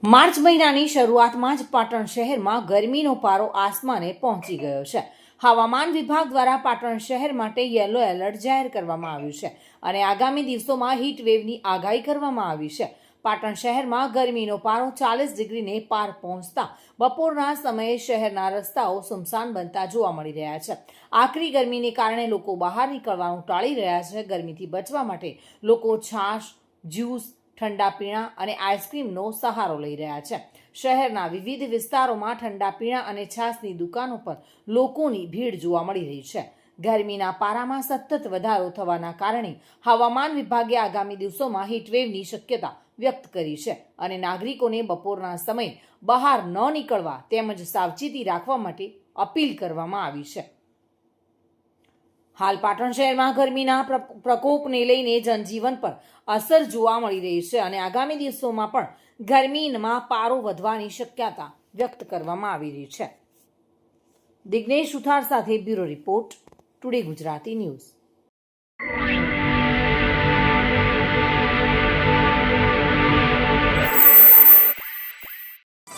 March મહિનાની શરૂઆતમાં જ પાટણ શહેરમાં ગરમીનો પારો આસમાને પહોંચી ગયો છે. હવામાન વિભાગ દ્વારા પાટણ શહેર માટે યલો એલર્ટ જાહેર કરવામાં આવ્યું છે અને આગામી દિવસોમાં હીટ વેવની આગાહી કરવામાં આવી છે. પાટણ શહેરમાં ગરમીનો પારો 40 ડિગ્રીને પાર પહોંચતા બપોરના સમયે શહેરના રસ્તાઓ સુમસાન બનતા જોવા મળી રહ્યા છે. આકરી ગરમીને કારણે લોકો બહાર નીકળવાનું ટાળી રહ્યા છે. ગરમીથી બચવા માટે લોકો છાશ, જ્યુસ, ઠંડા પીણા અને આઈસ્ક્રીમનો સહારો લઈ રહ્યા છે. શહેરના વિવિધ વિસ્તારોમાં ઠંડા પીણા અને છાશની દુકાનો પર લોકોની ભીડ જોવા મળી રહી છે. ગરમીના પારામાં સતત વધારો થવાના કારણે હવામાન વિભાગે આગામી દિવસોમાં હીટવેવની શક્યતા વ્યક્ત કરી છે અને નાગરિકોને બપોરના સમયે બહાર ન નીકળવા તેમજ સાવચેતી રાખવા માટે અપીલ કરવામાં આવી છે. હાલ પાટણ શહેરમાં ગરમીના પ્રકોપને લઈને જનજીવન પર અસર જોવા મળી રહી છે અને આગામી દિવસોમાં પણ ગરમીમાં પારો વધવાની શક્યતા વ્યક્ત કરવામાં આવી રહી છે. દિગ્નેશ સુથાર સાથે bureau report, today Gujarati news.